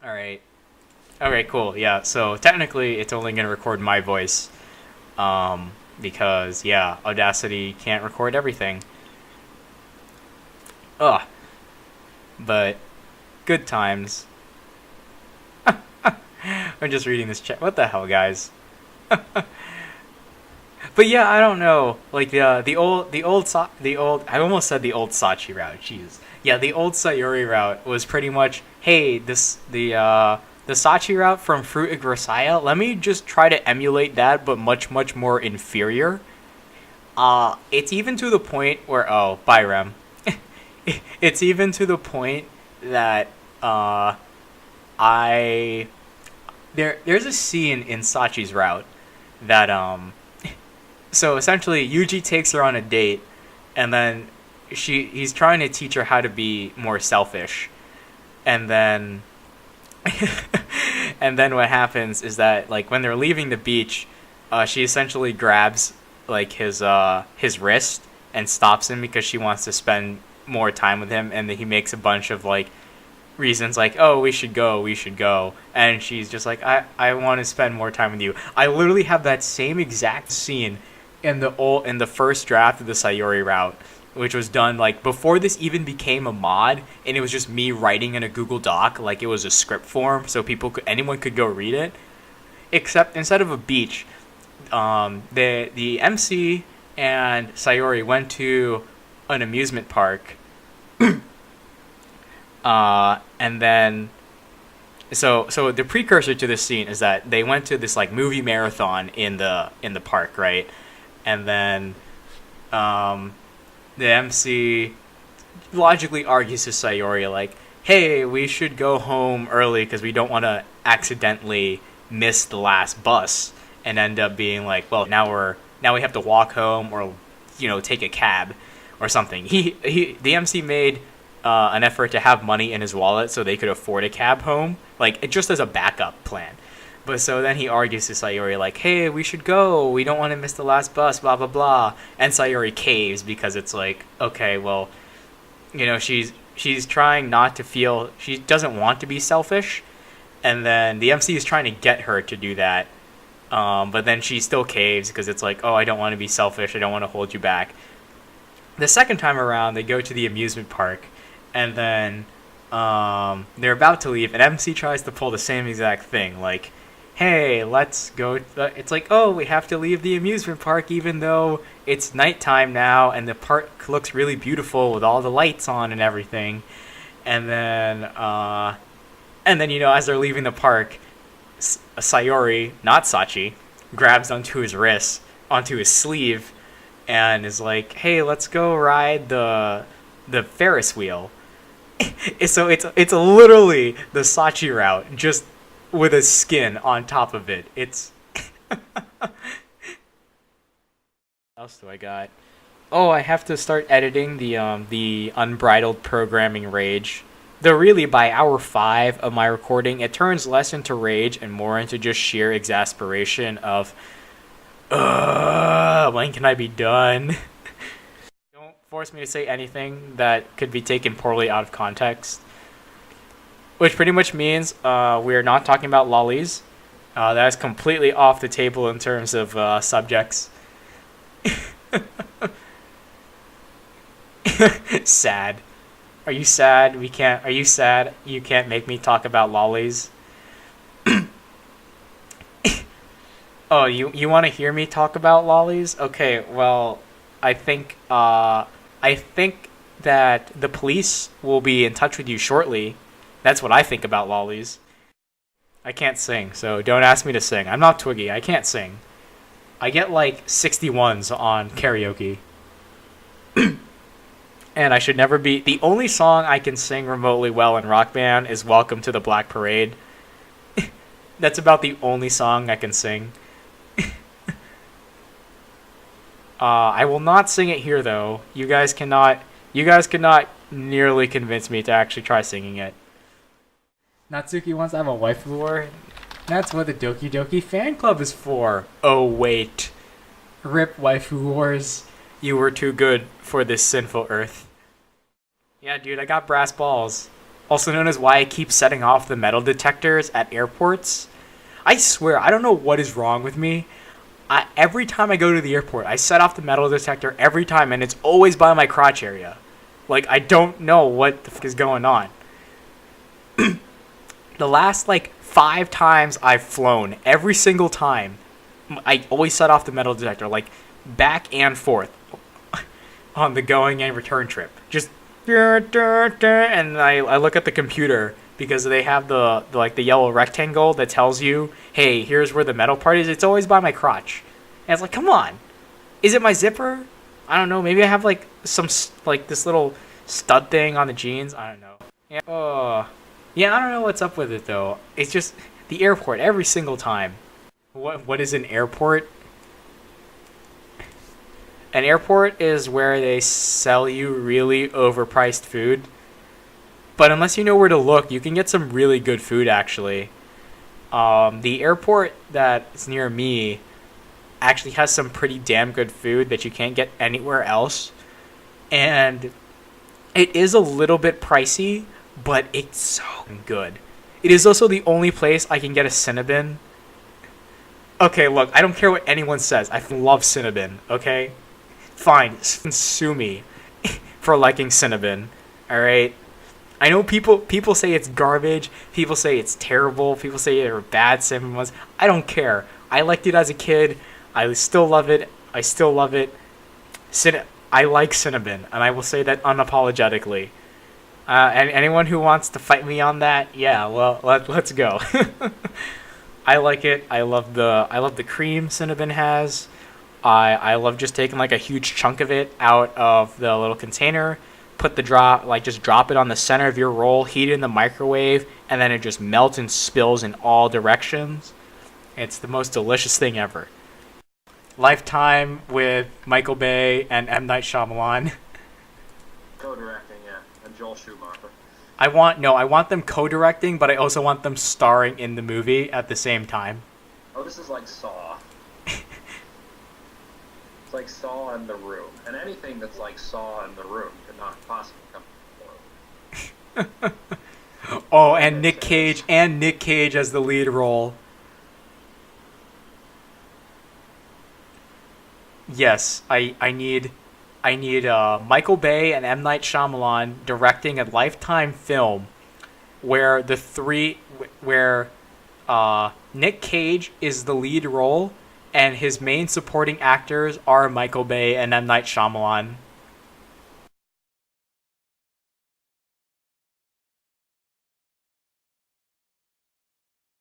All right. Okay, cool. Yeah. So technically, it's only gonna record my voice, because yeah, Audacity can't record everything. Ugh. But good times. I'm just reading this chat. What the hell, guys? But yeah, I don't know. Like the old I almost said the old Sachi route. Jeez. Yeah, the old Sayori route was pretty much, hey, the Sachi route from Fruit and Grisaya. Let me just try to emulate that, but much more inferior. It's even to the point where, oh, bye Rem. It's even to the point that I there's a scene in Sachi's route that so essentially Yuji takes her on a date, and then he's trying to teach her how to be more selfish, and then and then what happens is that, like, when they're leaving the beach, she essentially grabs like his wrist and stops him because she wants to spend more time with him, and then he makes a bunch of like reasons like, oh, we should go, and she's just like, I want to spend more time with you. I literally have that same exact scene in the first draft of the Sayori route, which was done like before this even became a mod, and it was just me writing in a Google Doc, like it was a script form, so anyone could go read it. Except instead of a beach, the MC and Sayori went to an amusement park, and then so the precursor to this scene is that they went to this like movie marathon in the park, right? And then the MC logically argues to Sayori like, hey, we should go home early because we don't want to accidentally miss the last bus and end up being like, well, now we have to walk home, or take a cab or something. The MC made an effort to have money in his wallet so they could afford a cab home, like just as a backup plan. But so then he argues to Sayori like, hey, we should go, we don't want to miss the last bus, blah blah blah. And Sayori caves because it's like, okay, well, she's trying not to feel, she doesn't want to be selfish, and then the MC is trying to get her to do that, but then she still caves because it's like, oh, I don't want to be selfish, I don't want to hold you back. The second time around, they go to the amusement park, and then they're about to leave, and MC tries to pull the same exact thing, like, hey, let's go. It's like, oh, we have to leave the amusement park even though it's nighttime now, and the park looks really beautiful with all the lights on and everything. And then as they're leaving the park, Sayori, not Sachi, grabs onto his wrist, onto his sleeve, and is like, hey, let's go ride the Ferris wheel. So it's literally the Sachi route, just with a skin on top of it. It's what else do I got? Oh, I have to start editing the unbridled programming rage. Though really, by hour 5 of my recording, it turns less into rage and more into just sheer exasperation of, when can I be done? Don't force me to say anything that could be taken poorly out of context. Which pretty much means we're not talking about lollies. That is completely off the table in terms of subjects. Sad. Are you sad? Are you sad? You can't make me talk about lollies. Oh, you want to hear me talk about lollies? Okay, well, I think that the police will be in touch with you shortly. That's what I think about lollies. I can't sing, so don't ask me to sing. I'm not Twiggy. I can't sing. I get like 61s on karaoke. And I should never be... The only song I can sing remotely well in Rock Band is Welcome to the Black Parade. That's about the only song I can sing. I will not sing it here, though. You guys cannot nearly convince me to actually try singing it. Natsuki wants to have a waifu war. That's what the Doki Doki fan club is for. Oh, wait. Rip waifu wars. You were too good for this sinful earth. Yeah, dude, I got brass balls. also known as why I keep setting off the metal detectors at airports. I swear, I don't know what is wrong with me. Every time I go to the airport, I set off the metal detector every time, and it's always by my crotch area. Like, I don't know what the fuck is going on. The last, 5 times I've flown, every single time, I always set off the metal detector, back and forth on the going and return trip. Just, and I look at the computer, because they have the yellow rectangle that tells you, hey, here's where the metal part is. It's always by my crotch. And it's like, come on. Is it my zipper? I don't know. Maybe I have this little stud thing on the jeans. I don't know. Yeah. Yeah, I don't know what's up with it though. It's just the airport every single time. What is an airport? An airport is where they sell you really overpriced food. But unless you know where to look, you can get some really good food, actually. The airport that's near me actually has some pretty damn good food that you can't get anywhere else. And it is a little bit pricey, but it's so good. It is also the only place I can get a Cinnabon. Okay, look, I don't care what anyone says. I love Cinnabon, okay? Fine, sue me for liking Cinnabon, alright? I know people say it's garbage, people say it's terrible, people say they're bad Cinnabons. I don't care. I liked it as a kid. I still love it. I still love it. I like Cinnabon, and I will say that unapologetically. And anyone who wants to fight me on that, yeah, well, let's go. I like it. I love the cream Cinnabon has. I love just taking a huge chunk of it out of the little container. Put the just drop it on the center of your roll, heat it in the microwave, and then it just melts and spills in all directions. It's the most delicious thing ever. Lifetime with Michael Bay and M. Night Shyamalan. Co-directing, yeah, and Joel Schumacher. I want them co-directing, but I also want them starring in the movie at the same time. Oh, this is like Saw. It's like Saw in The Room. And anything that's like Saw in The Room could not possibly come before. Oh, and Nic Cage as the lead role. Yes, I need Michael Bay and M. Night Shyamalan directing a Lifetime film where Nic Cage is the lead role and his main supporting actors are Michael Bay and M. Night Shyamalan.